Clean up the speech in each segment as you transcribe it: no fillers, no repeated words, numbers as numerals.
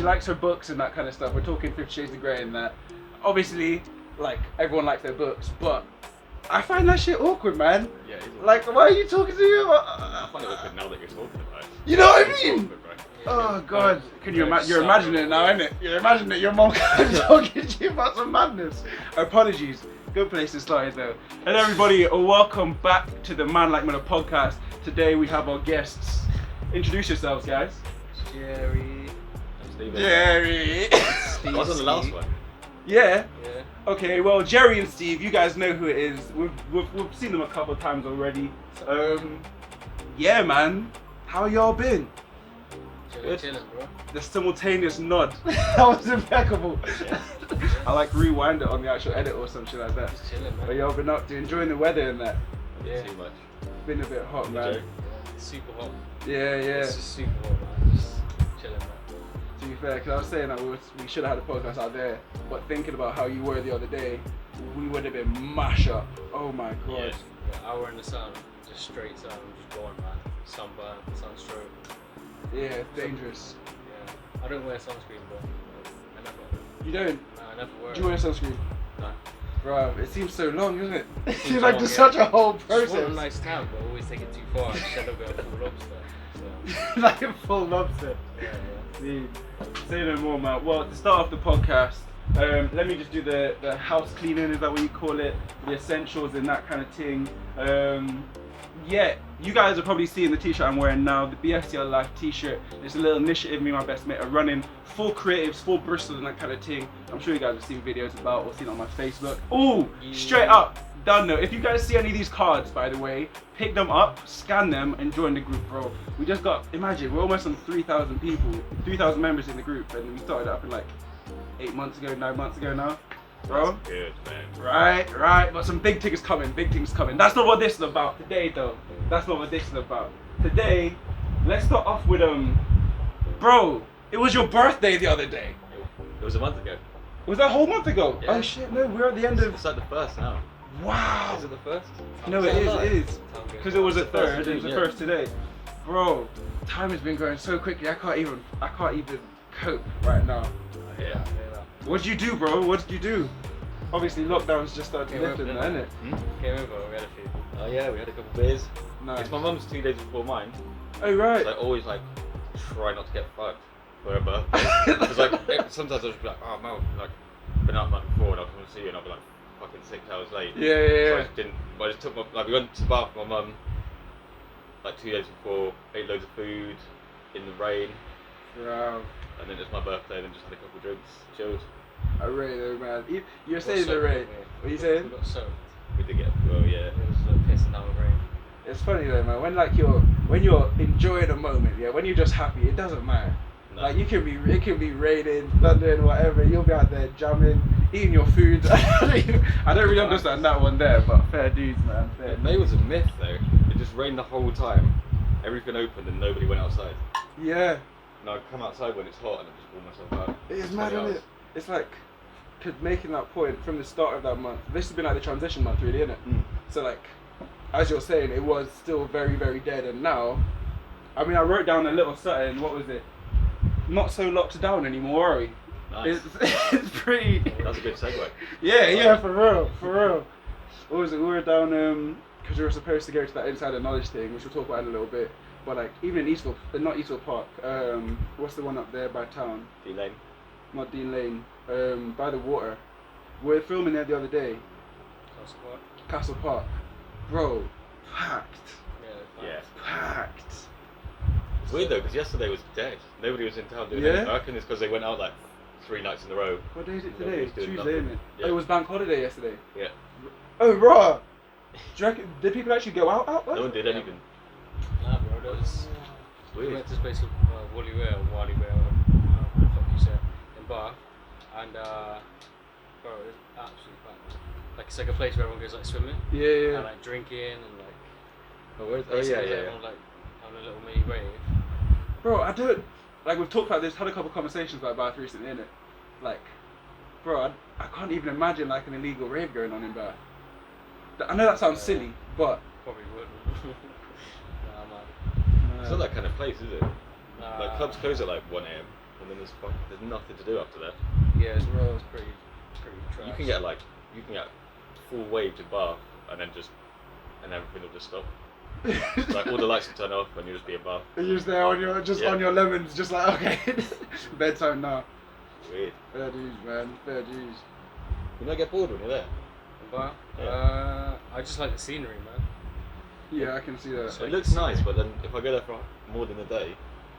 likes her books and that kind of stuff. We're talking 50 Shades of Grey and that. Obviously, like, everyone likes their books, but I find that shit awkward, man. Yeah, it is awkward. Like, why are you talking to me about... I find it awkward now that you're talking about it. You know what I It's mean? awkward, right? Oh, God. Can you imagine? You're imagining it now, innit? You're imagining it. Your mom talking to you about some madness. Apologies. Good place to start, though. Hello, everybody. Welcome back to the Man Like Miller podcast. Today, we have our guests. Introduce yourselves, guys. Gerry. Steve. Gerry. I was on the last one. Yeah. Yeah. Okay, well, Gerry and Steve, you guys know who it is. We've seen them a couple of times already. Yeah, man. How y'all been? Chilling, bro. The simultaneous nod. That was impeccable. Yeah. I like rewind it on the actual edit or some shit like that. Just chilling, man. But y'all been up to enjoying the weather and that. Yeah. Too much. Been a bit hot, man. Joke. It's super hot. Yeah. It's just super hot, man. Just chilling, man. To be fair, because I was saying that we should have had a podcast out there, but thinking about how you were the other day, we would have been mash up. Oh my god. Yeah, hour in the sun, just straight sun, just gone, man. Sunburn, sunstroke. Yeah, dangerous. Yeah. I don't wear sunscreen, bro. I never. You don't? No, I never wear Do you wear sunscreen? No. Bro, it seems so long, doesn't it? It Seems seems like long, there's yeah. such a whole Just want a process. nice tan, but always take it too far. Instead of going full lobster. So, Like a full lobster. yeah. Dude, say no more, man. Well, to start off the podcast, let me just do the house cleaning, is that what you call it? The essentials and that kind of thing. Yeah, you guys are probably seeing the t-shirt I'm wearing now, the BSTL Life t-shirt. It's a little initiative me and my best mate are running for creatives, for Bristol and that kind of thing. I'm sure you guys have seen videos about or seen it on my Facebook. Ooh, straight up, done though. If you guys see any of these cards, by the way, pick them up, scan them, and join the group, bro. We just got, imagine, we're almost on 3,000 people, 3,000 members in the group, and we started up in like 8 months ago, 9 months ago now. Bro. That's good, man. Right, but some big things coming, That's not what this is about today, though. That's not what this is about. Today, let's start off with, bro, it was your birthday the other day. It was a month ago. Was that a whole month ago? Yeah. Oh shit, no, we're at the end of, It's like the first now. wow. Is it the first? No, it is. Because it was the third, it was the yeah. first today. Bro, time has been going so quickly, I can't even cope right now. Yeah. What did you do, bro? What did you do? Obviously, lockdown's just started lifting, isn't it? Came over, we had a few. Oh yeah, we had a couple beers. Nice. It's my mum's 2 days before mine. Oh, right. So I always like try not to get fucked for her birthday. Because like sometimes I'll just be like, oh no, like been out the night before and I'll come and see you and I'll be like fucking 6 hours late. Yeah. So I just didn't. I just took my we went to the bath with my mum like 2 days before, ate loads of food in the rain, Wow. and then it was my birthday and then just had a couple drinks, chilled. I rate though, man. You're Got saying the soaked, rate. yeah. What are you saying? We got soaked. We did get yeah. It was pissing down with rain. It's funny though, man. When you're enjoying a moment, yeah. When you're just happy, it doesn't matter. No. Like it can be raining, thundering, whatever. You'll be out there jamming, eating your food. I don't really understand that one there, but fair dudes, man. Fair. May was a myth though. It just rained the whole time. Everything opened and nobody went outside. Yeah. And I come outside when it's hot and I just pull myself out. It is It's mad, 20 isn't hours. it? It's like, cause making that point from the start of that month. This has been like the transition month, really, isn't it? So like, as you're saying, it was still very, very dead, and now, I mean, I wrote down a little something. What was it? Not so locked down anymore, are we? Nice. It's pretty. That's a good segue. Yeah, for real. What was it? We were down because we were supposed to go to that insider knowledge thing, which we'll talk about in a little bit. But like, even in Eastville, not Eastville Park. What's the one up there by town? D-Lane. Not Dean Lane. By the water. We were filming there the other day. Castle Park. Bro, packed. Yeah. Packed. It's weird though, because yesterday was dead. Nobody was in town doing Yeah? anything. I reckon it's because they went out like 3 nights in a row. What day is it Nobody's today? doing Tuesday, nothing. isn't it? Yeah. Oh, it was bank holiday yesterday. Yeah. Oh, raw. Do you reckon, did people actually go out there? No one did anything. Nah, bro, that was. We Weird. went to this place called Wally Whale, what the fuck you said, in Bath, and bro, it's absolutely packed. Like it's like a place where everyone goes like swimming, Yeah. and like drinking and like. Oh, where's, Basically, everyone like having a little mini rave. Bro, I don't, like we've talked about this, had a couple conversations about Bath recently, innit? Like, bro, I can't even imagine like an illegal rave going on in Bath. I know that sounds silly, but... Probably wouldn't. Nah, man. It's not that kind of place, is it? Nah. Like clubs close at like 1 AM. and then there's nothing to do after that. Yeah, it's pretty trash. You can get full wave to Bath, and everything will just stop. Like all the lights will turn off, and you'll just be in Bath. You're just there on your lemons, just like okay, bedtime now. Weird. Fair dues, man. Fair dues. You don't get bored when you're there. But I just like the scenery, man. Yeah, I can see that. It looks nice, but then if I go there for more than a day,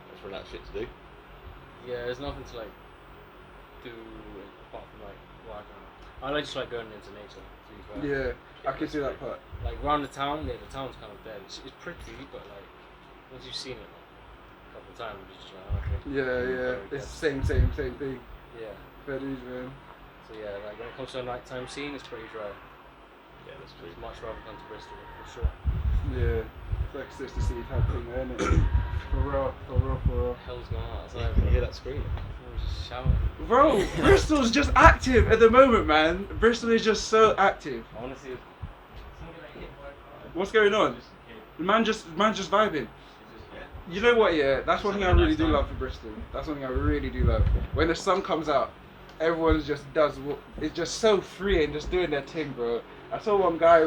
that's run out of shit to do. Yeah, there's nothing to like do apart from like what I just like going into nature. To be fair. Yeah, I can see that part. Like around the town, the town's kind of dead. It's pretty, but like once you've seen it like, a couple of times, it's just like okay. Yeah. It's the same thing. Yeah. Fair dues, man. So yeah, like when it comes to a nighttime scene, it's pretty dry. Yeah, that's true. I'd much rather come to Bristol for sure. Yeah. It's like sister city type thing, isn't it? For real. Hell's going on Yeah, outside. can you hear that scream? Everyone's just shouting. Bro, Bristol's just active at the moment, man. Bristol is just so active. I want to see somebody like hit by a car. What's going on? The man just vibing. You know what? Yeah, that's one thing I really do love for Bristol. That's one thing I really do love. When the sun comes out, everyone just it's just so free and just doing their thing, bro. I saw one guy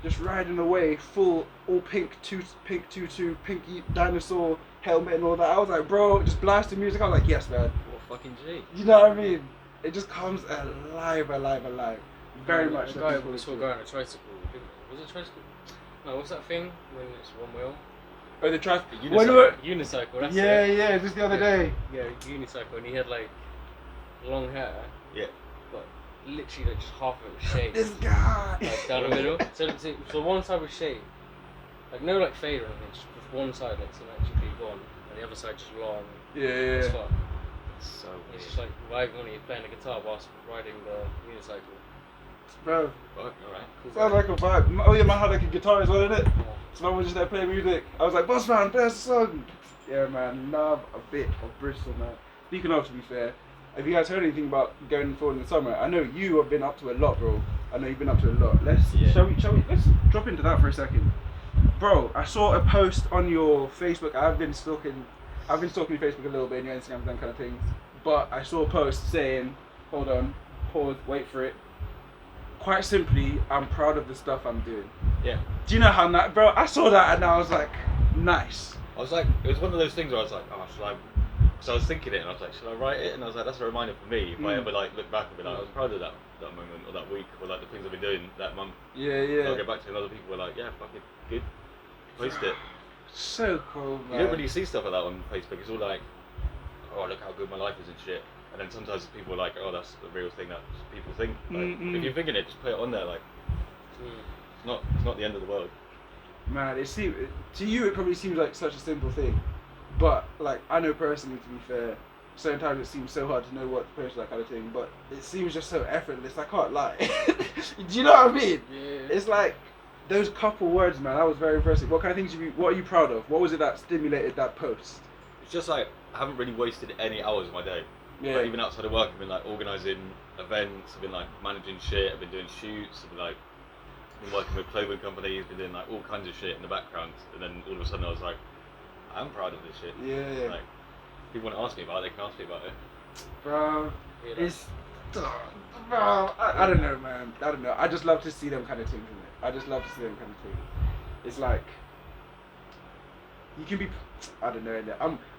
just riding away, full all pink tutu, pinky dinosaur helmet and all that. I was like, bro, just blasting music. I was like, yes, man. What fucking G? You know what I mean? It just comes alive. Very much. The guy we saw guy on a tricycle. Was it a tricycle? No, what's that thing when it's one wheel? Oh, the traffic. Unicycle. That's Yeah, it. just the other day. Yeah, unicycle, and he had like long hair. Yeah. But literally like, just half of it was shaved. This guy. Like down the middle. So one side was shaved. Like no like fade or anything, just one side like symmetrically gone, and the other side just long. As fuck. So It's just like vibing on it, playing the guitar whilst riding the unicycle. Bro, alright. Cool. sounds like a vibe. Oh yeah, man had like a guitar as well, innit? So man was just there playing music. I was like, boss man, play us a song. Yeah, man, love a bit of Bristol, man. Speaking of, to be fair, have you guys heard anything about going forward in the summer? I know you have been up to a lot, bro. I know you've been up to a lot. Shall we? Let's drop into that for a second, bro. I saw a post on your Facebook. I've been stalking your Facebook a little bit and your Instagram, that kind of things. But I saw a post saying, hold on, pause, wait for it. Quite simply, I'm proud of the stuff I'm doing. Yeah. Do you know how that, bro? I saw that and I was like, nice. I was like, it was one of those things where I was like, oh, should I? So I was thinking it, and I was like, should I write it? And I was like, that's a reminder for me. If I ever like look back and be like, I was proud of that moment or that week or like the things I've been doing that month. Yeah. I'll get back to it and other people were like, yeah, fucking good. Post it. So cool, man. You don't really see stuff like that on Facebook. It's all like, oh, look how good my life is and shit. And then sometimes people are like, oh, that's the real thing that people think. Like, if you're thinking it, just put it on there. Like, it's not the end of the world. Man, to you it probably seems like such a simple thing, but like I know personally, to be fair, certain times it seems so hard to know what to post, that kind of thing. But it seems just so effortless. I can't lie. Do you know what I mean? Yeah. It's like those couple words, man. That was very impressive. What kind of things what are you proud of? What was it that stimulated that post? It's just like I haven't really wasted any hours of my day. Yeah. Like, even outside of work, I've been like organising events. I've been like managing shit. I've been doing shoots. I've been working with clothing companies. Been doing like all kinds of shit in the background. And then all of a sudden, I was like, I'm proud of this shit. Yeah. Like, people want to ask me about it. They can ask me about it. Bro, Yeah, it's. Bro, I don't know, man. I don't know. I just love to see them kind of things in it. I just love to see them kind of things. It's like you can be. I don't know.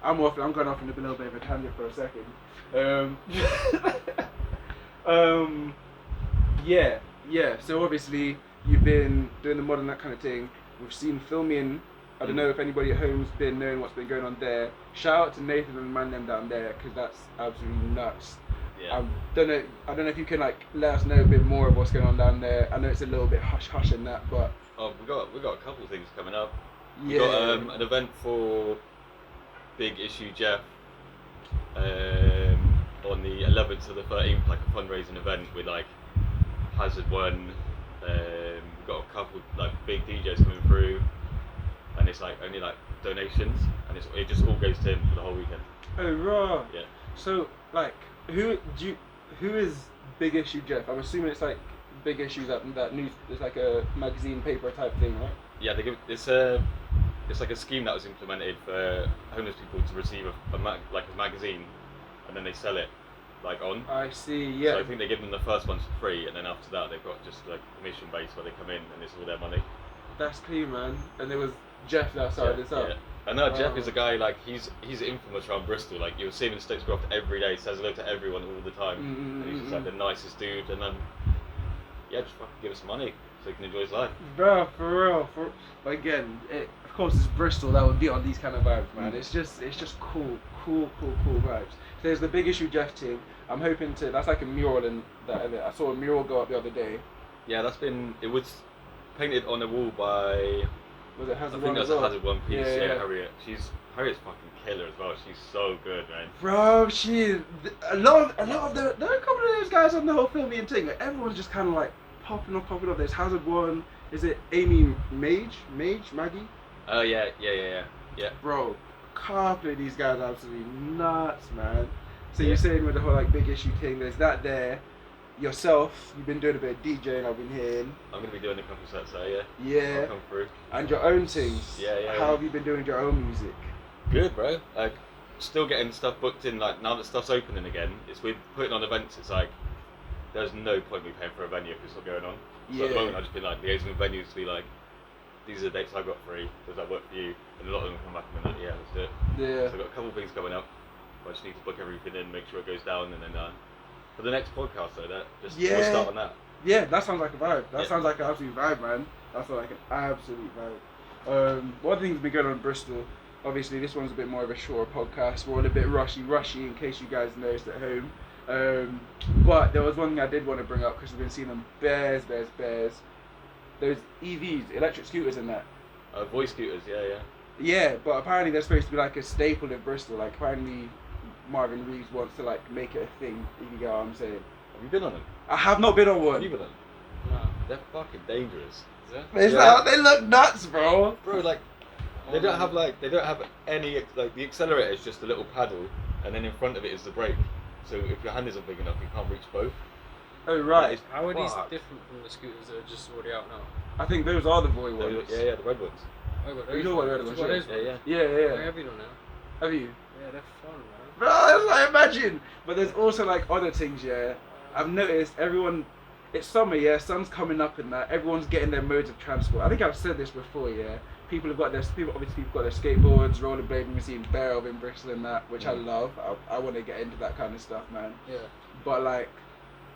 I'm going off in a little bit of a tangent for a second. Yeah. So obviously you've been doing the mod and that kind of thing. We've seen filming. I don't know if anybody at home's been knowing what's been going on there. Shout out to Nathan and the man them down there because that's absolutely nuts. Yeah. I don't know if you can like let us know a bit more of what's going on down there. I know it's a little bit hush hush in that, but we got a couple of things coming up. yeah. We got an event for Big Issue Jeff on the 11th to the 13th, like a fundraising event with like Hazard One. We've got a couple like big DJs coming through, and it's like only like donations, and it just all goes to him for the whole weekend. Oh right. Yeah. So like who is Big Issue Jeff? I'm assuming it's like Big Issues that news. It's like a magazine paper type thing, right? Yeah, it's like a scheme that was implemented for homeless people to receive a magazine, and then they sell it like on. I see. Yeah. So I think they give them the first ones for free, and then after that they've got just like a commission base where they come in and it's all their money. That's clean, man. And there was Jeff that started this up. Yeah. I know Jeff is a guy like he's infamous around Bristol. Like you'll see him in Stokes Croft every day, says hello to everyone all the time, and he's just like the nicest dude. And yeah, just fucking give us money so he can enjoy his life. Bro, for real. But again, of course it's Bristol that would be on these kind of vibes, man. It's just cool vibes. So there's the Big Issue Jeff team. I'm hoping that's like a mural in that. I saw a mural go up the other day. Yeah, it was painted on a wall by. Was it Hazard I think One as that's a well? Hazard One piece. Yeah. Harriet. Harriet's fucking killer as well. She's so good, man. Bro, a lot of there are a couple of those guys on the whole filming thing. Everyone's just kind of like popping up. There's Hazard One. Is it Amy Maggie? Oh yeah. Bro, couple of these guys are absolutely nuts, man. So you're saying with the whole like Big Issue thing, there's that there. Yourself, you've been doing a bit of DJing, I've been hearing. I'm gonna be doing a couple sets there, Yeah. I'll come through. And your own things. Yeah. How have you been doing your own music? Good, bro. Like, still getting stuff booked in. Like now that stuff's opening again, it's with putting on events. It's like there's no point me paying for a venue if it's not going on. So at the moment, I've just been like liaising with venues to be like, these are the dates I've got free. Does that work for you? And a lot of them come back and be like, yeah, let's do it. Yeah. So I've got a couple of things coming up. I just need to book everything in, make sure it goes down, and then for the next podcast, though, we'll start on that. Yeah, that sounds like a vibe. That sounds like an absolute vibe, man. That sounds like an absolute vibe. One of the things we got on Bristol, obviously this one's a bit more of a shorter podcast. We're all a bit rushy in case you guys noticed at home. But there was one thing I did want to bring up because we've been seeing them bears. Those EVs, electric scooters and that. Voice scooters, yeah. Yeah, but apparently they're supposed to be like a staple in Bristol. Like apparently Marvin Reeves wants to like make it a thing, if you get what I'm saying. Have you been on them? I have not been on one. Have you been on them? No. They're fucking dangerous. Is it? They look nuts, bro. Bro, like, they don't have any, like, the accelerator is just a little paddle, and then in front of it is the brake. So if your hand isn't big enough, you can't reach both. Oh, right. How are these different from the scooters that are just already out now? I think those are the boy ones. Yeah, the red ones. Oh, got You know what red ones, Yeah. Yeah. I have been on now. Have you? Yeah, they're fun, man. Bro, that's what I imagine. But there's also like other things, yeah. I've noticed everyone, it's summer, yeah, sun's coming up and that, everyone's getting their modes of transport. I think I've said this before, yeah. People have got their skateboards, rollerblading, we've seen Bear of in Bristol and that, which I love. I want to get into that kind of stuff, man. Yeah. But like,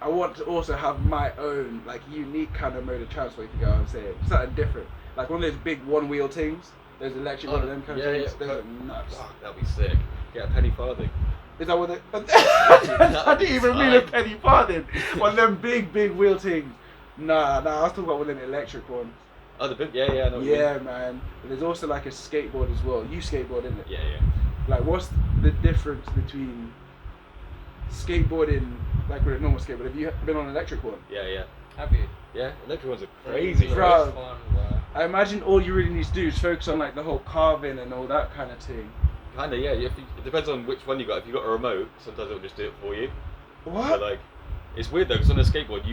I want to also have my own like unique kind of mode of transport, if you get what I'm saying. Something different. Like one of those big one-wheel things. There's electric one of them kind of things. Those are nuts. Fuck, that'd be sick. Get a penny farthing. Is that what they... I didn't even mean a penny farthing. One of them big wheel things. Nah, I was talking about one of them electric ones. Oh, the big... Yeah, I know what you mean. Man. But there's also like a skateboard as well. You skateboard, isn't it? Yeah. Like, what's the difference between skateboarding, like with a normal skateboard? Have you been on an electric one? Yeah. Have you? Yeah, electric ones are crazy, Bro. Fun, bro. I imagine all you really need to do is focus on like the whole carving and all that kind of thing. Kinda, yeah. It depends on which one you got. If you got a remote, sometimes it'll just do it for you. What? So like, it's weird though, because on a skateboard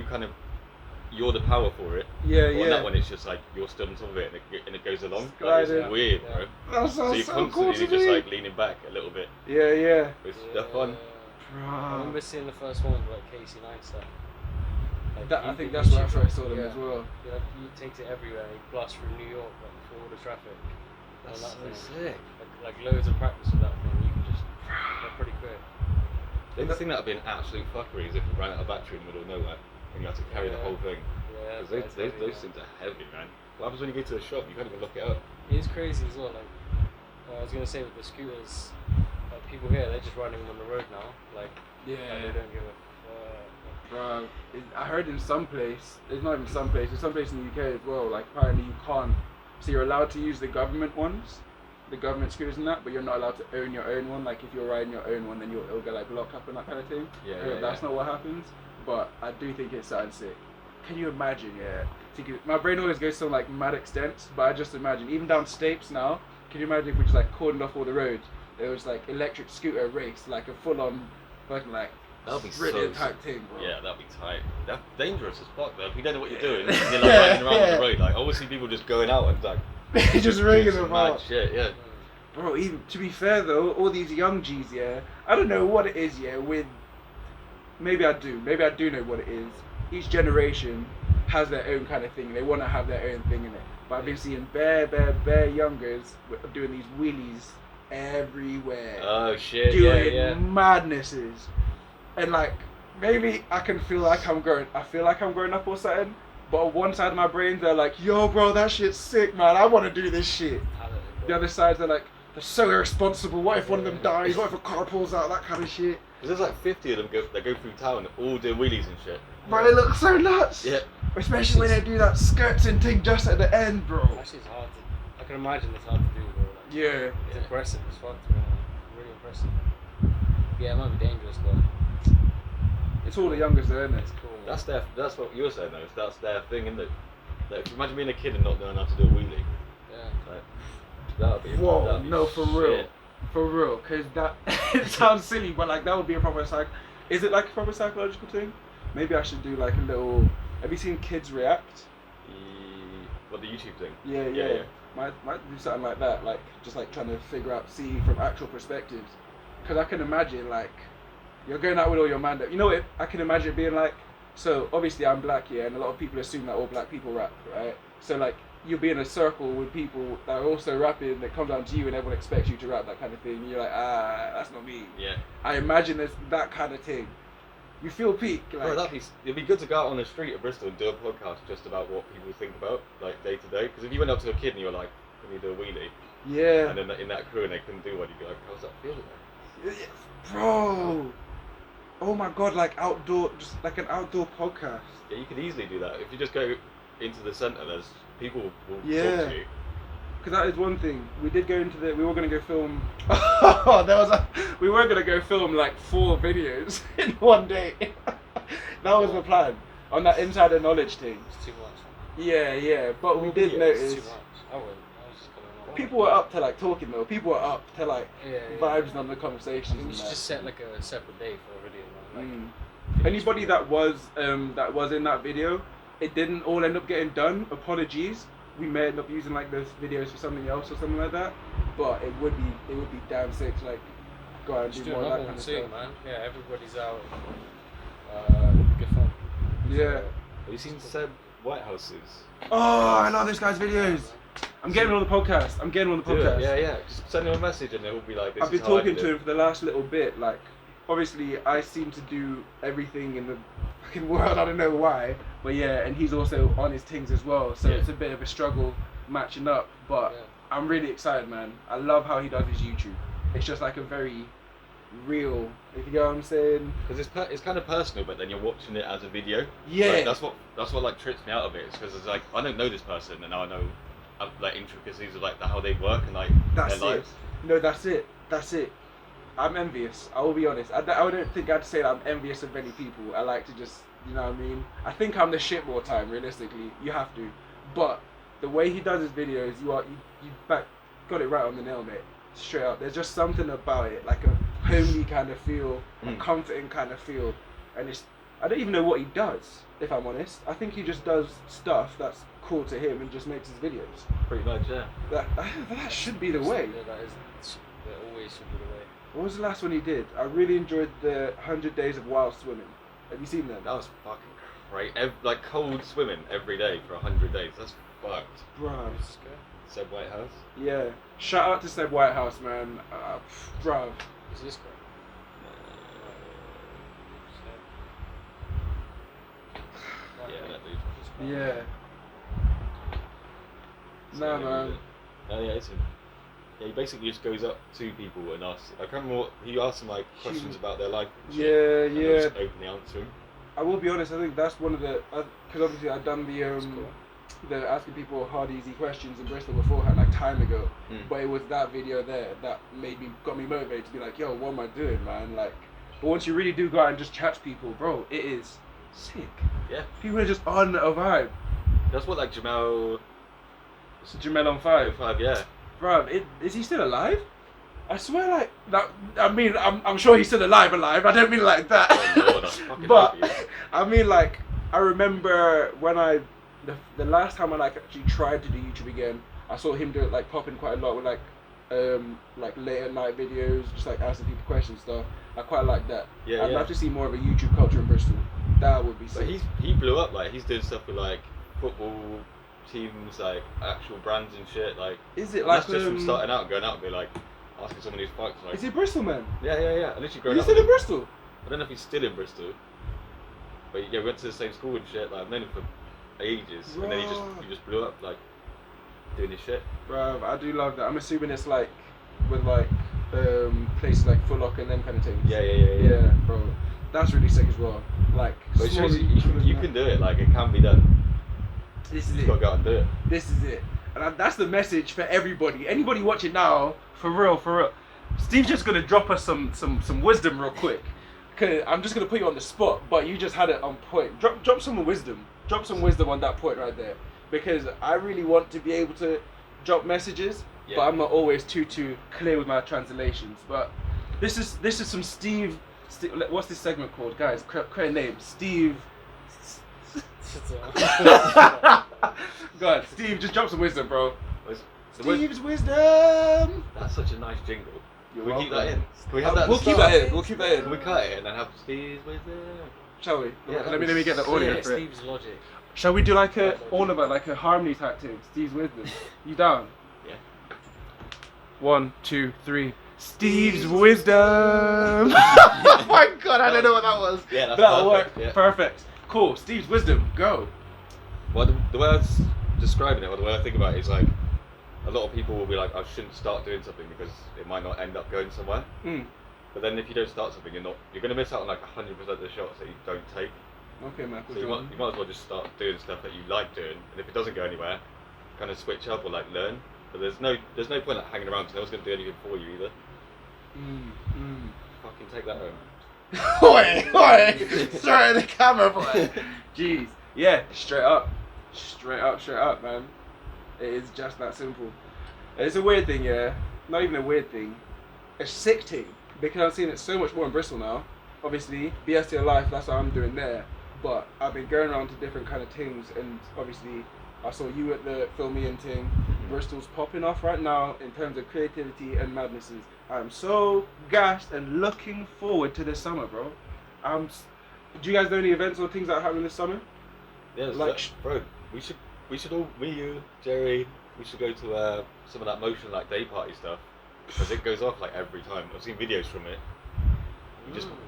you're the power for it. Yeah. On that one, it's just like you're stood on top of it and it goes along. Like, Gliding. it's weird, bro. That So sounds you're so constantly cool to just me. like leaning back a little bit. Yeah. They're fun. I remember seeing the first one with like Casey Neistat. Like, I think that's where I first saw them as well. Yeah, he takes it everywhere. He blasts through New York like before all the traffic. That's that so thing. sick. Like loads of practice with that thing. You can just they're pretty quick. The only thing that would be an absolute fuckery is if you ran out of battery in the middle of nowhere and you had to carry the whole thing. Yeah. Because those things are heavy, man. What happens when you go to the shop? You can't even lock it up. It is crazy as well. Like I was gonna say with the scooters, like people here they're just riding them on the road now. Like they don't give a fuck. Bro, I heard in some place, it's not even some place, there's some place in the UK as well, like apparently you can't, so you're allowed to use the government ones, the government scooters and that, but you're not allowed to own your own one. Like if you're riding your own one, then it'll get like locked up and that kind of thing. That's not what happens, but I do think it's something sick. Can you imagine, my brain always goes to some like mad extents, but I just imagine, even down Stapes now, can you imagine if we just like cordoned off all the roads, there was like electric scooter race, like a full on fucking like, that'll be brilliant so type thing, bro. Yeah, that'd be tight. That's dangerous as fuck though. If you don't know what you're doing, you're like riding around on the road. Like, I always see people just going out and like just ringing Some them mad out. shit, yeah. Bro, even to be fair though, all these young G's, yeah, I don't know what it is, yeah, with, maybe I do know what it is. Each generation has their own kind of thing, they want to have their own thing in it. But I've been seeing bare youngers doing these wheelies everywhere. Oh shit, doing yeah. madnesses. And like, maybe I feel like I'm growing up or something, but on one side of my brain, they're like, yo bro, that shit's sick, man, I want to do this shit. The other side, they're like, they're so irresponsible. What if one of them dies? What if a car pulls out? That kind of shit. Because there's like 50 of them that go through town, all doing wheelies and shit. Bro, they look so nuts. Yeah. Especially when they do that skirting thing just at the end, bro. Actually, it's hard to. I can imagine it's hard to do, bro. Like, Yeah. It's impressive as fuck, bro. Really impressive. Yeah, it might be dangerous though. It's all the youngest though, isn't it? It's cool. Man. That's what you were saying though. That's their thing, isn't it? Like, imagine being a kid and not knowing how to do a wheelie. Yeah. Like, that'd be. Whoa, that'd be no, for real. shit. For real, because that, it sounds silly, but like that would be a proper is it like a proper psychological thing? Maybe I should do like a little, have you seen kids react? What, the YouTube thing? Yeah. Might do something like that, like just like trying to figure out, see from actual perspectives. Because I can imagine like, you're going out with all your man, you know what, I can imagine it being like, so obviously I'm black, yeah, and a lot of people assume that all black people rap, right? So like, you'll be in a circle with people that are also rapping, that come down to you and everyone expects you to rap, that kind of thing, and you're like, that's not me. Yeah. I imagine there's that kind of thing. You feel peak, like... Bro, it'd be good to go out on the street of Bristol and do a podcast just about what people think about, like, day to day. Because if you went up to a kid and you were like, can you do a wheelie? Yeah. And then in that crew and they couldn't do one, you'd be like, how's that feeling, man? Bro! Oh my god, like outdoor, just like an outdoor podcast. Yeah, you could easily do that. If you just go into the centre, there's people will talk Yeah. to you. Because that is one thing. We did go into we were going to go film, we were going to go film like 4 videos in one day. That was the plan. On that insider knowledge thing. It's too much. Yeah, but we did videos? notice. It's too much. I wouldn't. I was just coming on. People were up to like talking though. People were up to like Yeah. vibes on the conversations. I think and we should that. just set like a separate day for a video, man. Anybody that was in that video, it didn't all end up getting done. Apologies. We may end up using like those videos for something else or something like that. But it would be damn sick to like go out and Just do do more of that another kind one of soon, stuff. man. Yeah, everybody's out. Good fun. Yeah. Have you seen Seb Whitehouse's? Oh, I love this guy's videos. I'm getting him on the podcast. Do it. Yeah. Just send him a message and he'll be like, this I've been is how I talking did to it. him for the last little bit. Like, obviously, I seem to do everything in the fucking world. I don't know why, but yeah, and he's also on his things as well. So Yeah. it's a bit of a struggle matching up. But Yeah. I'm really excited, man. I love how he does his YouTube. It's just like a very real, if you get what I'm saying. Because it's kind of personal, but then you're watching it as a video. Yeah. Like, that's what like trips me out of it. Is because it's like I don't know this person, and now I know like intricacies of like how they work and like That's their it. lives. No, that's it. I'm envious. I will be honest. I don't think I'd say that I'm envious of many people. I like to just, you know what I mean? I think I'm the shit more time, realistically. You have to. But the way he does his videos, you got it right on the nail, mate. Straight up. There's just something about it, like a homely kind of feel, a comforting kind of feel. And I don't even know what he does, if I'm honest. I think he just does stuff that's cool to him and just makes his videos. Pretty much, yeah. That should be the way. Yeah, that always should be the way. What was the last one he did? I really enjoyed the 100 Days of Wild Swimming. Have you seen that? That was fucking great. Like cold swimming every day for 100 days. That's fucked. Bruh. Who's this guy? Seb Whitehouse. Yeah. Shout out to Seb Whitehouse, man. Bruh. Who's this guy? Yeah, that dude. Yeah. So, Nah, man. Oh yeah, it's him. Yeah, he basically just goes up to people and asks. I can't remember what he asked them like questions about their life. And shit, Yeah, and they'll yeah. just openly answer him. I will be honest, I think that's one of the, because obviously I've done That's cool. the asking people hard, easy questions in Bristol beforehand, like time ago. Mm. But it was that video there that got me motivated to be like, yo, what am I doing, man? Like, but once you really do go out and just chat to people, bro, it is sick. Yeah. People are just on a vibe. That's what like Jamel. Jamel on 5. 5, yeah. Bruv, is he still alive? I swear, like that. I mean, I'm sure he's still alive. I don't mean like that. Oh, Lord, I fucking but hope he is. I mean, like, I remember when the last time I like actually tried to do YouTube again, I saw him do it like popping quite a lot with like late at night videos, just like asking people questions stuff. I quite like that. Yeah, I'd yeah. love to see more of a YouTube culture in Bristol. That would be But sick. he blew up, like he's doing stuff with like football teams, like actual brands and shit. Like Is it and like that's just from starting out and going out and be like asking someone who's fucked. Like, is he Bristol man? yeah. I literally grown He's up. still with in him. Bristol. I don't know if he's still in Bristol, but yeah, we went to the same school and shit. Like I've known him for ages, and then he just blew up like doing his shit. Bruv, I do love that. I'm assuming it's like with like places like Foot Locker and them kind of things. Yeah. Bro, that's really sick as well. Like, But it shows you can do it. Like it can be done. This is You it. just gotta go out and do it. This is it. And that's the message for everybody. Anybody watching now, for real. Steve's just gonna drop us some wisdom real quick. Cause I'm just gonna put you on the spot, but you just had it on point. Drop some wisdom. Drop some wisdom on that point right there. Because I really want to be able to drop messages, but I'm not always too clear with my translations. But this is some Steve. What's this segment called, guys? Create a name. Steve. God, Steve, just drop some wisdom, bro. Steve's wisdom. That's such a nice jingle. You're Can we keep welcome. that in? Can we have that? at We'll the keep start? that in. We'll keep that in. Can we cut it and then have Steve's with it? Shall we? Yeah, let me get the audio Yeah, for it. Steve's logic. Shall we do like a harmony type thing? Steve's wisdom. You down? Yeah. 1, 2, 3. Steve's wisdom. Oh my god, I don't know what that was. Yeah, that's That'll perfect. work. Yeah. Perfect. Cool. Steve's wisdom. Go. Well, the way I was describing it, or the way I think about it, is like a lot of people will be like, I shouldn't start doing something because it might not end up going somewhere. Mm. But then if you don't start something, you're going to miss out on like 100% of the shots that you don't take. Okay, man. So you might as well just start doing stuff that you like doing, and if it doesn't go anywhere, kind of switch up or like learn. But there's no point like hanging around because no one's going to do anything for you either. Fucking take that home. Oi! Straight in the camera, boy. Jeez. Yeah, straight up, man. It is just that simple. It's a weird thing, yeah. Not even a weird thing. A sick thing. Because I'm seeing it so much more in Bristol now. Obviously, BSTL Life, that's what I'm doing there. But I've been going around to different kind of things, and obviously I saw you at the Filmian thing. Bristol's popping off right now in terms of creativity and madnesses. I'm so gassed and looking forward to this summer, bro. Do you guys know any events or things that are happening this summer? Yeah, Like, bro, we should all, me, you, Gerry, we should go to some of that motion like day party stuff, because it goes off like every time. I've seen videos from it.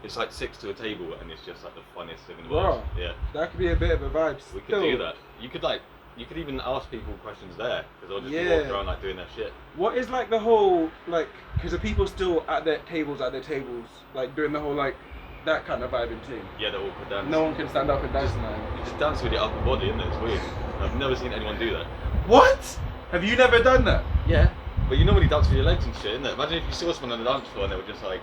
It's like 6 to a table, and it's just like the funniest thing in the world. Yeah, that could be a bit of a vibe. we could do that. You could even ask people questions there, because they'll just be walking around like doing their shit. What is like the whole like? Because the people still at their tables, like doing the whole like that kind of vibing thing. Yeah, the awkward dance. No one can stand up and dance, man. You just dance with your upper body, isn't it? It's weird. I've never seen anyone do that. What? Have you never done that? Yeah, but you normally dance with your legs and shit, isn't it? Imagine if you saw someone on the dance floor and they were just like,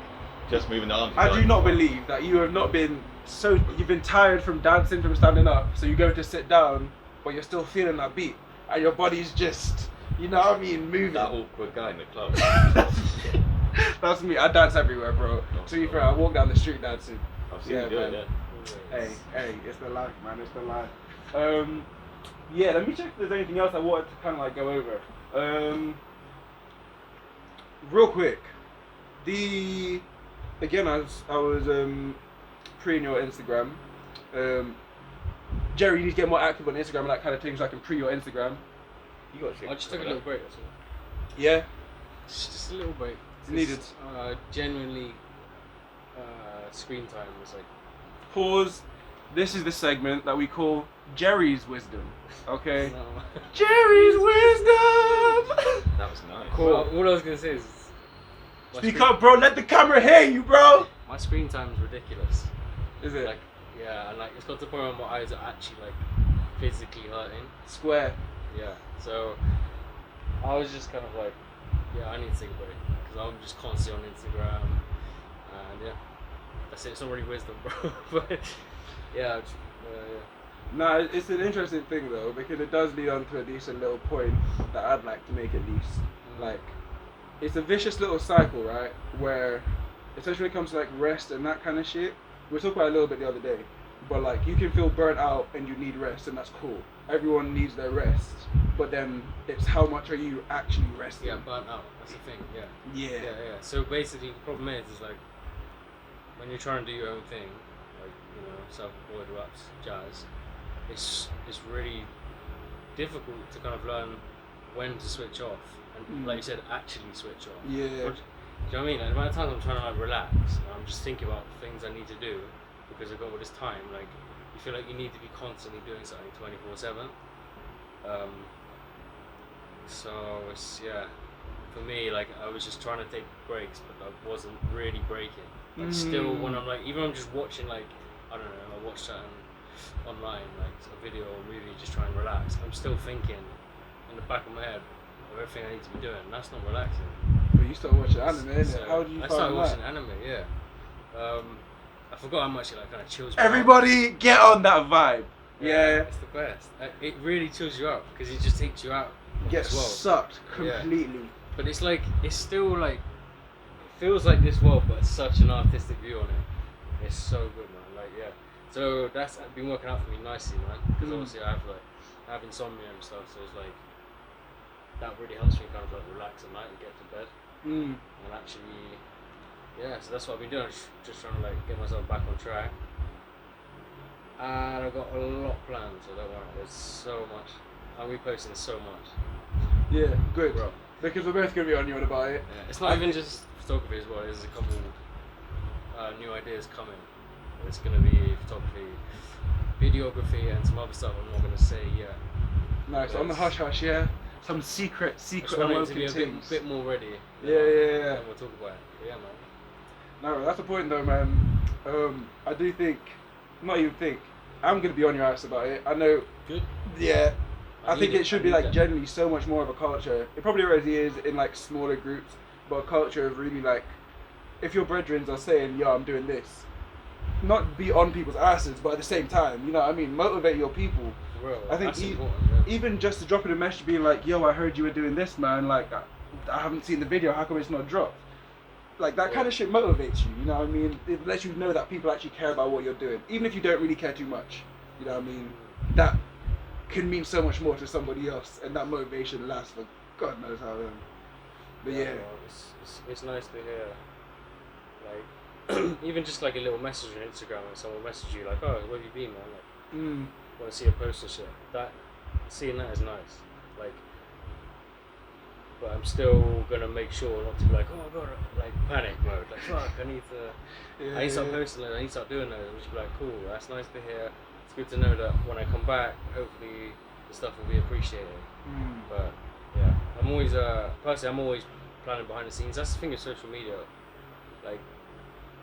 just moving their arms. I do not believe that you have not been you've been tired from dancing, from standing up, so you go to sit down, but you're still feeling that beat, and your body's just, you know what I mean, moving. That awkward guy in the club. That's me. I dance everywhere, bro. To be fair, I walk down the street dancing. I've seen you do it, man. yeah. Hey, it's the life, man. It's the life. Yeah, let me check if there's anything else I wanted to kind of like go over. Real quick, again, I was pre-ing your Instagram. Gerry, you need to get more active on Instagram and that kind of thing, so I can pre your Instagram. You got shit. I just took a little break, that's all. Yeah, Just a little break. needed. Genuinely, screen time was like. Pause. This is the segment that we call Gerry's Wisdom. Okay. No. Gerry's Wisdom. That was nice. Cool. Well, what I was gonna say is. my Speak screen- up, bro. Let the camera hear you, bro. My screen time is ridiculous. Is it Like, yeah, and like it's got to the point where my eyes are actually like physically hurting. square? Yeah, so I was just kind of like, yeah, I need to take a break because I'm just constantly on Instagram, and yeah, that's it. It's not really wisdom, bro, but yeah, Nah, it's an interesting thing though, because it does lead on to a decent little point that I'd like to make at least. Like, it's a vicious little cycle, right? Where, especially when it comes to like rest and that kind of shit, we were talking about it a little bit the other day, but like you can feel burnt out and you need rest, and that's cool. Everyone needs their rest, but then it's how much are you actually resting? Yeah, burnt out. That's the thing. Yeah. Yeah. So basically, the problem is like when you're trying to do your own thing, like self-employed raps, jazz. It's really difficult to kind of learn when to switch off and, like you said, actually switch off. Yeah. Do you know what I mean? Like, the amount of times I'm trying to like relax and I'm just thinking about things I need to do because I've got all this time. Like, you feel like you need to be constantly doing something 24/7. So it's for me, like I was just trying to take breaks, but I wasn't really breaking. Like still, when I'm like, even I'm just watching like I don't know, I watch something online, like a video or movie, just try and relax. I'm still thinking in the back of my head of everything I need to be doing. And that's not relaxing. But you started watching anime, innit? So How do you I find started that? watching anime, yeah. I forgot how much it like kind of chills me Everybody get on that vibe. out. Yeah. It's the best. It really chills you out because it just takes you out of Get this world. sucked completely. But it's like, it's still like, it feels like this world, but it's such an artistic view on it. It's so good, man. Like, yeah. So that's been working out for me nicely, man. Because obviously I have insomnia and stuff, so it's like, that really helps me kind of like relax at night and get to bed. And actually, so that's what I've been doing. Just trying to like get myself back on track. And I've got a lot planned, so don't worry. There's so much. I'll be posting so much. Yeah, good. Bro. Because we're both going to be on you about it. Yeah. It's not even just photography as well. There's a couple new ideas coming. It's going to be photography, videography, and some other stuff I'm not going to say yet. Nice. On the hush hush, yeah. Some secret I want it to be a things. bit more ready. Yeah. And we'll talk about it. Yeah, man. No, that's the point though, man. I do think, not even think, I'm going to be on your ass about it. I know. Good. Yeah. I think it should be like that. generally so much more of a culture. It probably already is in like smaller groups, but a culture of really like, if your brethrens are saying, yo, I'm doing this, not be on people's asses, but at the same time, you know what I mean, motivate your people. Bro, I think that's important, even just to drop in a message being like, yo, I heard you were doing this, man, like, I haven't seen the video, how come it's not dropped? Like, that kind of shit motivates you, you know what I mean? It lets you know that people actually care about what you're doing, even if you don't really care too much, you know what I mean? That can mean so much more to somebody else, and that motivation lasts for God knows how long. But yeah. Bro, it's nice to hear, like, even just like a little message on Instagram when someone messages you like, oh, where have you been, man? Like, want to see a post and shit. Seeing that is nice. Like, but I'm still gonna make sure not to be like, oh god, like panic mode. Like, fuck, I need to start posting it. I need to start doing those. And just be like, cool, that's nice to hear. It's good to know that when I come back, hopefully the stuff will be appreciated. But yeah, I'm always personally, I'm always planning behind the scenes. That's the thing with social media. Like,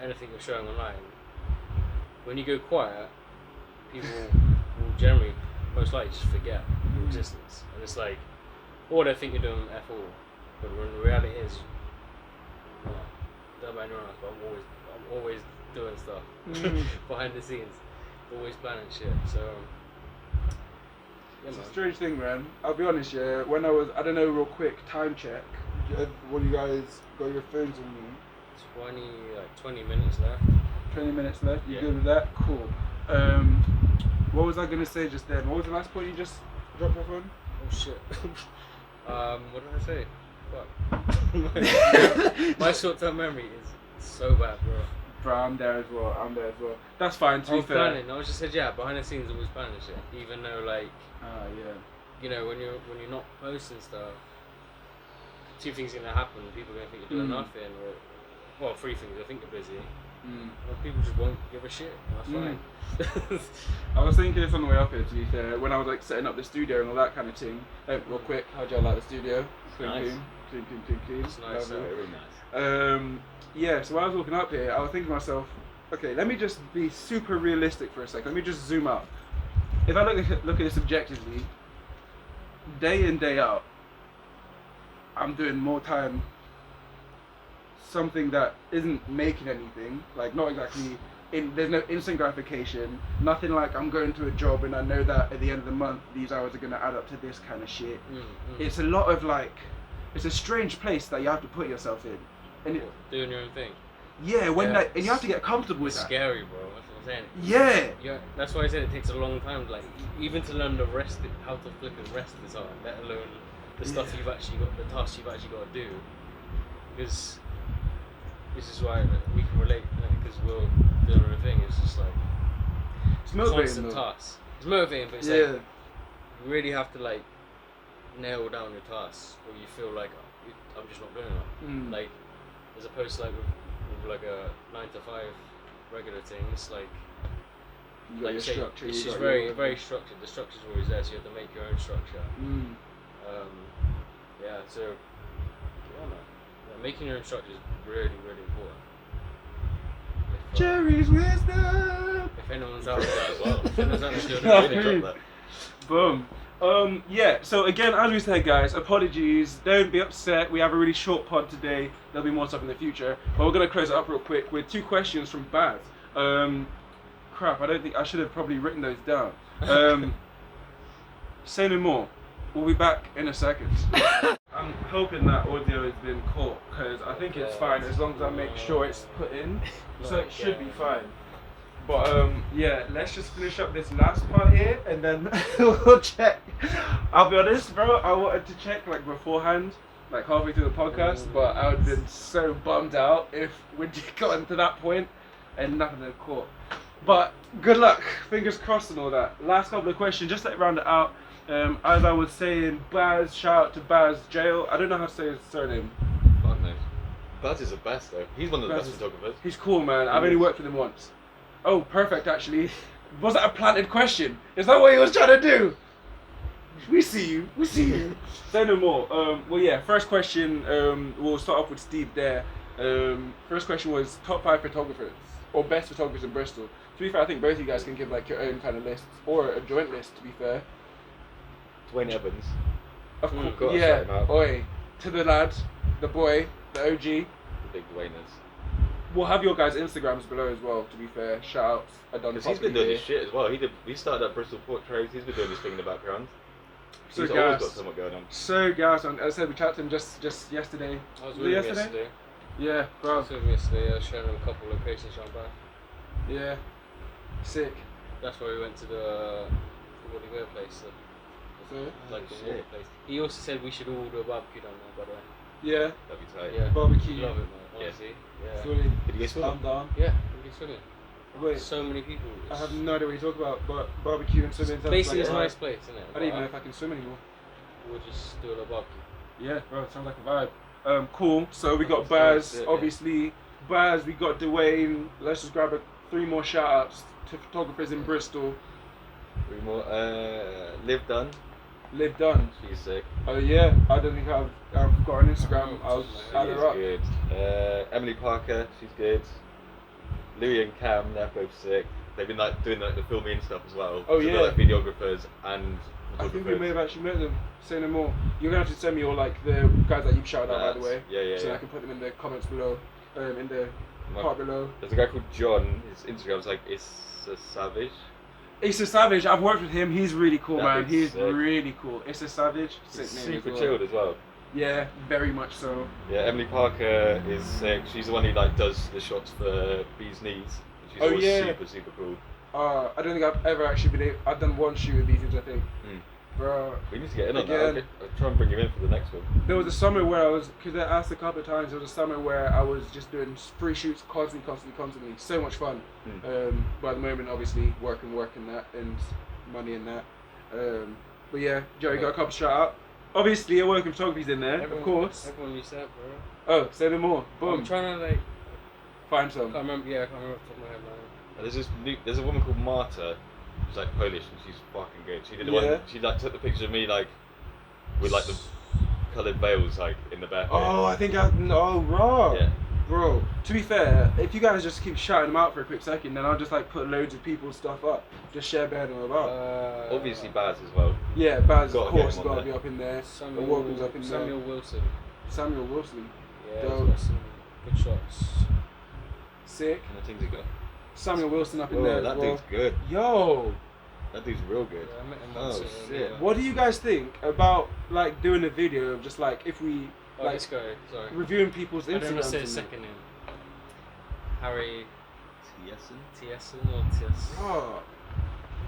anything you're showing online, when you go quiet, people will generally, most likely, just forget your existence. And it's like, or they think you're doing F all, but when the reality is, don't mind anyone else, but I'm always doing stuff behind the scenes, always planning shit. So yeah, It's man. a strange thing, man. I'll be honest, yeah. When I don't know, real quick, time check. When you guys got your phones on you? 20 minutes left. 20 minutes left. You Yeah. good with that? Cool. What was I gonna say just then? What was the last point you just dropped off on? Oh shit. What did I say? Fuck. My short-term memory is so bad, bro. Bro, I'm there as well. That's fine. To I be was fair. planning. I was just said, yeah, behind the scenes, always planning shit. Even though, like, Yeah. you know, when you're not posting stuff, two things are gonna happen. People are gonna think you're doing nothing, or well, three things. I think you're busy. Or people just won't give a shit. That's fine. I was thinking this on the way up here, to be fair, when I was like setting up the studio and all that kind of thing. Real quick, how'd you like the studio? Clean. It's nice. Lovely. Very nice. Yeah, so when I was walking up here, I was thinking to myself, okay, let me just be super realistic for a second. Let me just zoom out. If I look at this objectively, day in, day out, I'm doing more time something that isn't making anything, like not exactly, there's no instant gratification, nothing like I'm going to a job and I know that at the end of the month, these hours are going to add up to this kind of shit. It's a lot of like, it's a strange place that you have to put yourself in. And Doing your own thing. and you have to get comfortable with It's that. scary, bro. I'm saying. Yeah. Yeah, that's why I said it takes a long time. Like even to learn the rest, how to flipping rest this art, let alone the stuff you've actually got, the tasks you've actually got to do. Because this is why we can relate, because we're doing our thing. It's just like It's motivating constant though. tasks. It's motivating, but it's like you really have to like nail down your tasks, or you feel like I'm just not doing enough. Like as opposed to like with like a 9 to 5 regular thing, it's like You got like your you say, structure. it's you just got your- very structured. The structure's always there, so you have to make your own structure. Yeah, so yeah, man. Yeah, making your own structure is really important. If, Gerry's wisdom. if anyone's out there as well. if anyone's out there doing Yeah. it, Really drop that. Boom. Yeah, so again, as we said, guys, apologies. Don't be upset. We have a really short pod today. There'll be more stuff in the future. But we're going to close it up real quick with 2 questions from Baz. Crap, I don't think I should have probably written those down. Say no more. We'll be back in a second. I'm hoping that audio has been caught, because I think it's fine as long as I make sure it's put in. So it should be fine. But yeah, let's just finish up this last part here and then we'll check. I'll be honest, bro, I wanted to check like beforehand, like halfway through the podcast, but I would have been so bummed out if we'd gotten to that point and nothing had caught. But good luck, fingers crossed and all that. Last couple of questions, just to round it out. As I was saying, Baz, shout out to Baz Jail. I don't know how to say his surname. Fuck no. Baz is the best though. He's one of the Baz best is- photographers. He's cool, man. I've only worked with him once. Oh, perfect, actually. Was that a planted question? Is that what he was trying to do? We see you. We see you. Say no more. Well, yeah, first question, we'll start off with Steve there. First question was top 5 photographers, or best photographers in Bristol. To be fair, I think both of you guys can give like your own kind of lists, or a joint list, to be fair. Dwayne Evans. Of Gotta course, shout yeah. him out. Oi, to the lad, the boy, the OG. The big Dwayne's. We'll have your guys' Instagrams below as well, to be fair. Shout outs. I done Because he's been doing his shit as well. He started at Bristol Portraits. He's been doing his thing in the background. So He's always got gassed. something going on. So gassed. As I said, we chatted to him just yesterday. I was Was with it him yesterday. Yeah, I bro. was with him yesterday. I was showing him a couple of locations around back. Yeah. Sick. That's where we went to the Woody Weir place. So, Like the shit. water place. He also said we should all do a barbecue down there, by the way. yeah. That'd be tight. Yeah. Barbecue. Love it, man. Yeah. Honestly. Yeah. Fully. Did you guys film? I'm down. Yeah. We'll be swimming. Wait, So many people. I have no idea what you're talking about, but barbecue and swimming. sounds Basically, like it's a vibe. nice place, isn't it? I don't even know if I can swim anymore. We'll just do a little barbecue. Yeah, bro, it sounds like a vibe. Cool. So we got That's Baz, it, yeah. obviously. Baz, we got Dwayne. Let's just grab 3 more shout outs to photographers in Bristol. 3 more. Liv Dunn. Liv Dunn. She's sick. Oh yeah, I don't think I've got an Instagram. I'll add She's her up. good. Emily Parker. She's good. Louis and Cam. They're both sick. They've been like doing like the filming and stuff as well. Oh, So yeah. They're like videographers and I think we photographers. may have actually met them. Say no more. You're gonna have to send me all like the guys that you've shouted out, by the way. Yeah. So I can put them in the comments below, in the My- part below. There's a guy called John. His Instagram's like It's a Savage. Issa Savage, I've worked with him. He's really cool, That man. dude's He's sick. really cool. Issa Savage, sick He's name super as well. chilled as well. Yeah, very much so. Yeah, Emily Parker is sick. She's the one who like does the shots for Bee's Knees. She's Oh, always yeah. super cool. I don't think I've ever actually been able. I've done one shoot with these things, I think. Bro, We need to get in on Again. that. I'll try and bring him in for the next one. there was a summer where I was, because I asked a couple of times, there was a summer where I was just doing free shoots constantly. So much fun. But at the moment, obviously, work and that, and money and that. But yeah, Jerry got a couple shout out. Obviously, your work in photography's in there, of course. Everyone used that, bro. Oh, say no more. Boom. I'm trying to like. Find I some. can't remember. Yeah, I can't remember off the top of my head now. And there's a woman called Marta. She's like Polish and she's fucking good. She did the Yeah. one. She like took the picture of me like with like the coloured veils like in the back. Oh, I think raw. Yeah. Bro, to be fair, if you guys just keep shouting them out for a quick second, then I'll just like put loads of people's stuff up. Just share bear them about. Obviously Baz as well. Yeah, Baz, gotta of get course, him got on to be there. up in there. Samuel, The Walker's up in Samuel there. Wilson. Samuel Wilson. Yeah, Dope. he's got some good shots. Sick. And the things he got. Samuel Wilson up in Whoa, there that as well. dude's good. Yo, That dude's real good. Yeah, I met him Oh, once. shit. what do you guys think about like doing a video of just like if we Oh, like this guy. Sorry. reviewing people's I don't want to Instagrams? say and his that? second name. Harry Tiessen or Ties? Oh.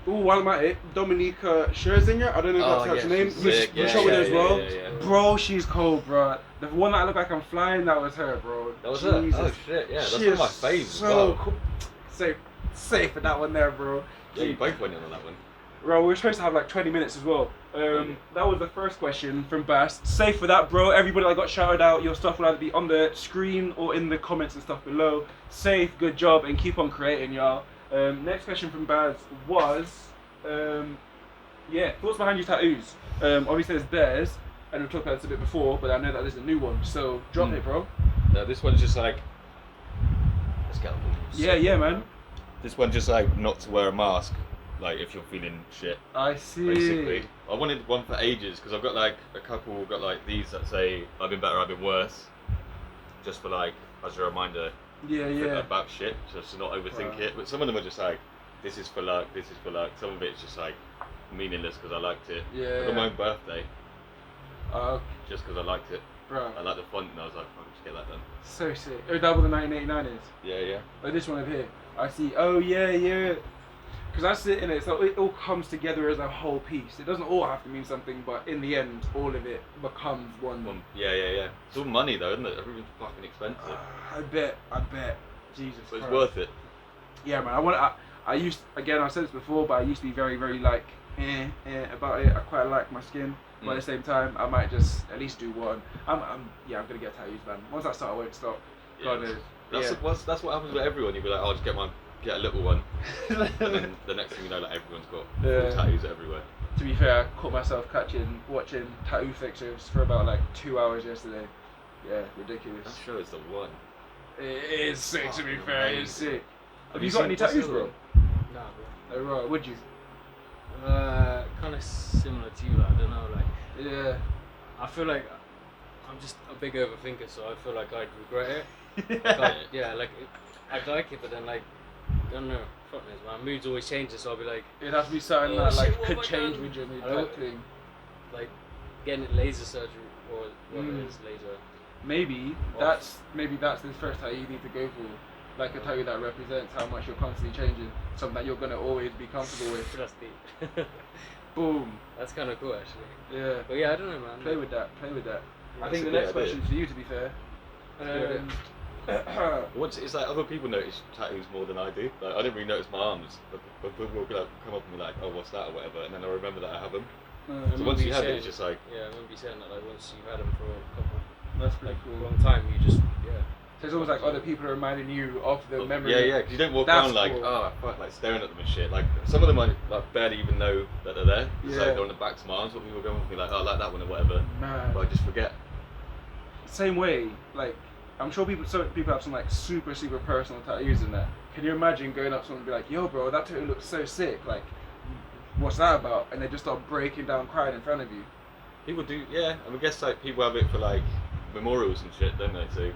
Ooh, while I'm at it, Dominika Scherzinger, I don't know if that's her name. You shot with her as well. Yeah. Bro, she's cold, bro. The one that I look like I'm flying, that was her, bro. That was Jesus. her? Oh shit, yeah, that's She one of is my faves as so well. cool. Safe for that one there, bro. Yeah, you both went in on that one. Bro, we were supposed to have like 20 minutes as well. That was the first question from Bass. Safe for that, bro. Everybody that got shouted out, your stuff will either be on the screen or in the comments and stuff below. Safe, good job, and keep on creating, y'all. Next question from Baz was, thoughts behind your tattoos. Obviously there's theirs, and we talked about this a bit before, but I know that there's a new one, so drop it, bro. No, this one's just like, let's get up. Yeah, man. This one's just like not to wear a mask, like if you're feeling shit. I see. Basically, I wanted one for ages because I've got like a couple, got like these that say I've been better, I've been worse, just for like as a reminder. Yeah. About shit, just to not overthink it. But some of them are just like, this is for luck, this is for luck. Some of it's just like meaningless because I liked it. Yeah. I got my own birthday. Okay. Just because I liked it. Bro. I like the font and I was like, I'll just get that done. So sick. Oh, that was the 1989 is? Yeah. Oh, this one over here. I see. Oh, yeah. Because I sit in it, so it all comes together as a whole piece. It doesn't all have to mean something, but in the end, all of it becomes one. Yeah. It's all money though, isn't it? Everything's fucking expensive. I bet. Jesus But it's Christ. worth it. Yeah, man. I said this before, but I used to be very, very like, about it. I quite like my skin. But at the same time, I might just at least do one. I'm gonna get tattoos, man. Once I start, I won't stop. God knows. That's what happens with everyone. You'll be like, oh, I'll just get a little one. And then the next thing you know, like everyone's got full tattoos everywhere. To be fair, I caught myself watching tattoo pictures for about like 2 hours yesterday. Yeah, ridiculous. That show is the one. It is sick, to be fair. Amazing. It's sick. Have you you got seen any tattoos, bro? Nah, bro. Oh, right. Would you? Kind of similar to you, like, I don't know, like. Yeah. I feel like I'm just a big overthinker, so I feel like I'd regret it. I'd like it, but then like, I don't know, fuck knows, my mood's always changing, so I'll be like, It'd have to be something oh, that like shit, what could have I change done? with your mood I don't- type thing. like getting it laser surgery or whatever it is, laser. Maybe that's the first tattoo you need to go for. Like a tattoo that represents how much you're constantly changing, something that you're gonna always be comfortable with. That's deep. Boom. That's kind of cool, actually. Yeah. But yeah, I don't know, man. Play with that. I That's think a the good next idea. question's for you, to be fair. Once it's like other people notice tattoos more than I do. Like I didn't really notice my arms, but people will be like, come up and be like, oh, what's that or whatever, and then I remember that I have them. So once you have it, it's just like, yeah, I remember you saying that, like, once you've had them for a couple, That's pretty like, cool. long time, you just, So it's almost like other people are reminding you of the memory. Yeah, because you don't walk That's around like, cool. oh, fuck, like staring at them and shit. Like some of them I like barely even know that they're there. It's like they're on the backs of my arms, but people go with me like, oh, I like that one or whatever. Man. But I just forget. Same way, like, I'm sure people have some like super personal tattoos in that. Can you imagine going up to someone and be like, yo bro, that tattoo looks so sick, like, what's that about? And they just start breaking down crying in front of you. People do, yeah. I guess like people have it for like memorials and shit, don't they? So,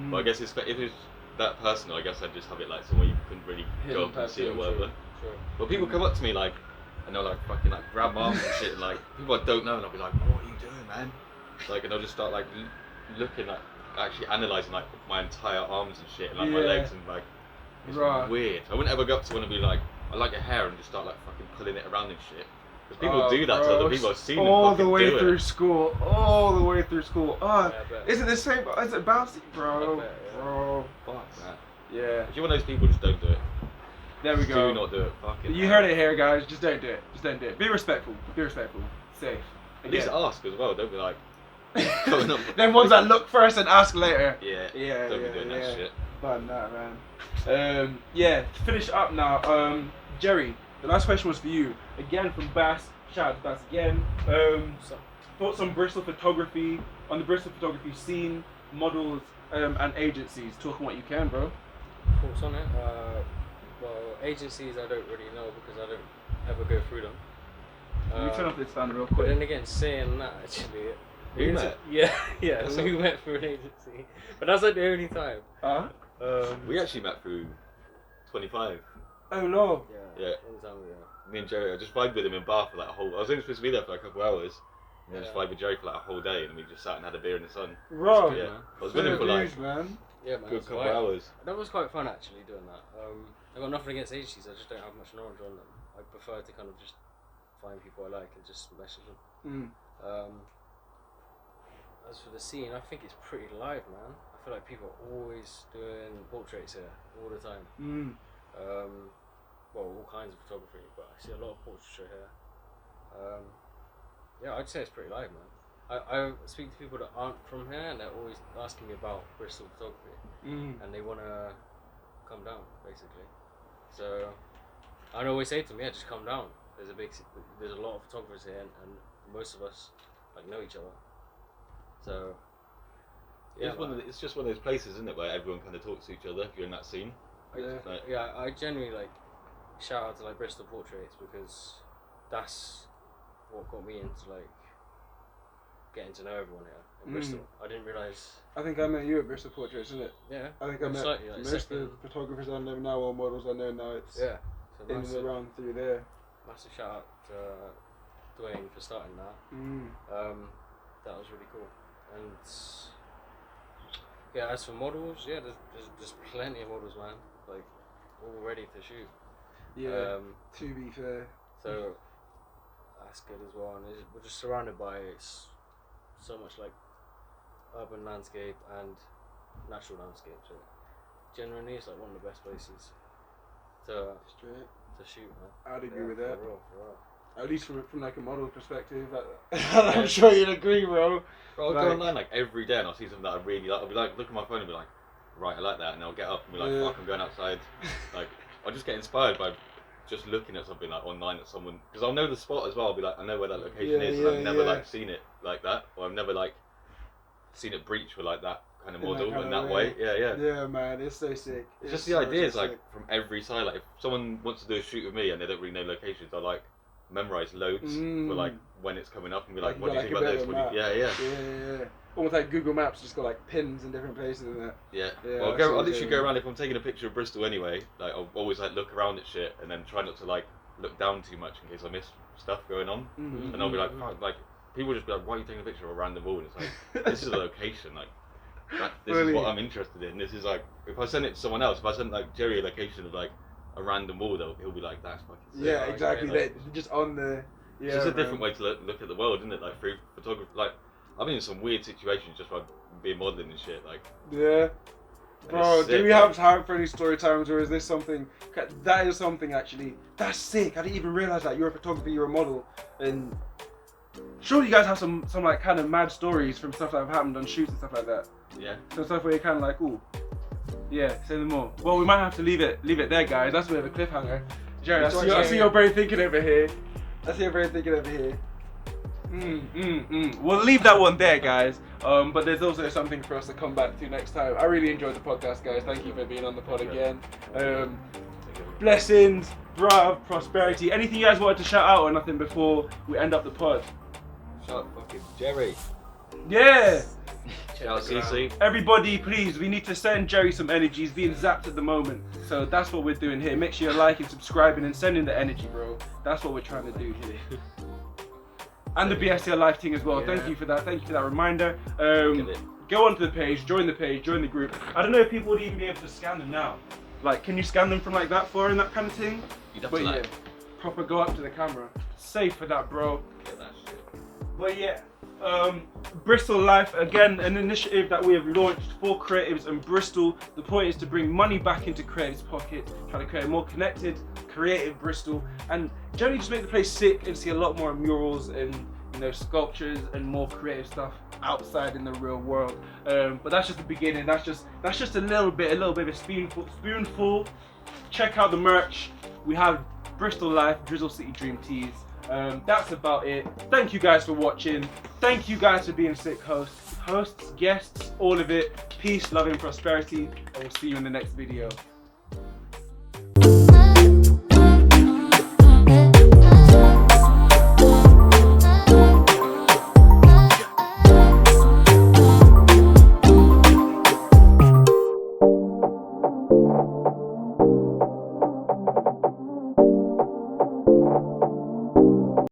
but I guess if it's that personal, I guess I'd just have it like somewhere you couldn't really go up and see it or whatever. Sure. But people come up to me like, and they'll like fucking like grab my arms and shit, and like people I don't know, and I'll be like, what are you doing, man? Like, and I'll just start like looking at, actually analysing like my entire arms and shit, and like my legs, and like it's weird. I wouldn't ever go up to someone and be like, I like your hair, and just start like fucking pulling it around and shit. Because people do that to other people. I've seen them all the fucking way do through it. school. All the way through school. Yeah, Is it the same? Is it bouncy, bro? I bet, yeah. Bro. Fuck that. Yeah. If you're one of those people, just don't do it. There we go. Do not do it. Fucking You hell. heard it here, guys. Just don't do it. Just don't do it. Be respectful. Safe. At least ask as well. Don't be like coming up. Them ones that look first and ask later. Yeah. Don't be doing that shit. Fun that, man. To finish up now. Gerry, the last question was for you. Again from Bass. Shout out to Bass again. Thoughts on Bristol Photography, on the Bristol Photography scene, models, and agencies. Talk on what you can, bro. Thoughts on it? Well, agencies I don't really know because I don't ever go through them. Let me turn off this fan real But quick. then again, saying that actually, We met? Yeah, That's we met through an agency, but that's like the only time. We actually met through 25. Oh lord. Yeah. Long time ago. Me and Gerry, I just vibed with him in Bath for like a whole. I was only supposed to be there for like a couple of hours. And then just vibed with Gerry for like a whole day, and we just sat and had a beer in the sun. Bro. Yeah. I was with him for like man. Yeah, man. a good couple of hours. That was quite fun actually doing that. I got nothing against agencies. I just don't have much knowledge on them. I prefer to kind of just find people I like and just message them. As for the scene, I think it's pretty live, man. I feel like people are always doing portraits here all the time. Well, all kinds of photography, but I see a lot of portraiture here. Yeah, I'd say it's pretty live, man. I speak to people that aren't from here, and they're always asking me about Bristol Photography, and they want to come down, basically. So I'd always say to them, yeah, just come down. There's a lot of photographers here, and most of us like know each other. So yeah, it's just one of those places, isn't it, where everyone kind of talks to each other if you're in that scene. I genuinely like shout out to like Bristol Portraits, because that's what got me into like getting to know everyone here in Bristol. I didn't realise. I think I met you at Bristol Portraits, isn't it? Yeah. I think I met most of the photographers I know now, or models I know now. It's so in and around through there. Massive shout out to Dwayne for starting that. That was really cool. And yeah, as for models, yeah, there's plenty of models, man. Like all ready to shoot. Yeah. To be fair. So that's good as well. And we're just surrounded by so much like urban landscape and natural landscape. So generally, it's like one of the best places to shoot, man. I'd agree with that. For real. At least from like a model perspective, I'm sure you'd agree, bro. I'll go online like every day and I'll see something that I really like. I'll be like, look at my phone and be like, right, I like that, and I'll get up and be like, fuck, I'm going outside. Like, I'll just get inspired by just looking at something like online at someone, because I'll know the spot as well. I'll be like, I know where that location is, and I've never like seen it like that, or I've never like seen it breach with like that kind of model in that way. Yeah, man, it's so sick. It's just the ideas like from every side. Like if someone wants to do a shoot with me and they don't really know locations, I like memorize loads for like when it's coming up and be like, what do you think about this? Yeah. Almost like Google Maps, just got like pins in different places and that. Yeah. Well, I'll literally go around if I'm taking a picture of Bristol anyway. Like I'll always like look around at shit and then try not to like look down too much in case I miss stuff going on. And I'll be like, fuck, like people will just be like, why are you taking a picture of a random wall? And it's like, this is a location, like this is what I'm interested in. This is like, if I send it to someone else, if I send like Gerry a location of like a random wall, he'll be like, that's fucking sick. Yeah, exactly. Like, just on the. Yeah, it's just a different way to look at the world, isn't it? Like through photography. Like I've been in some weird situations just by being modelling and shit. Like. Yeah. Bro, do we have time for any story times, or is this something? That is something actually. That's sick. I didn't even realize that you're a photographer, you're a model, and surely you guys have some like kind of mad stories from stuff that have happened on shoots and stuff like that. Yeah. Some stuff where you're kind of like, ooh. Yeah, say them more. Well, we might have to leave it there, guys. That's a bit of a cliffhanger. Gerry, I see your brain thinking over here. We'll leave that one there, guys. But there's also something for us to come back to next time. I really enjoyed the podcast, guys. Thank you for being on the pod again. Blessings, bruv, prosperity. Anything you guys wanted to shout out or nothing before we end up the pod? Shout out fucking Gerry. Yeah. Shout out CC. Everybody, please, we need to send Gerry some energy. He's being zapped at the moment. So that's what we're doing here. Make sure you're liking, subscribing, and sending the energy, bro. That's what we're trying to do here. And the BSTL Live thing as well. Yeah. Thank you for that. Thank you for that reminder. Go onto the page, join the group. I don't know if people would even be able to scan them now. Like, can you scan them from like that far and that kind of thing? You'd have to like... proper go up to the camera. Safe for that, bro. Yeah, that's shit. But yeah. Bristol Life, again, an initiative that we have launched for creatives in Bristol. The point is to bring money back into creatives' pockets, trying to create a more connected, creative Bristol, and generally just make the place sick and see a lot more murals and sculptures and more creative stuff outside in the real world. But that's just the beginning. That's just a little bit of a spoonful. Check out the merch. We have Bristol Life, Drizzle City Dream Tees. That's about it. Thank you guys for watching. Thank you guys for being sick hosts, guests, all of it. Peace, love, and prosperity. And we'll see you in the next video.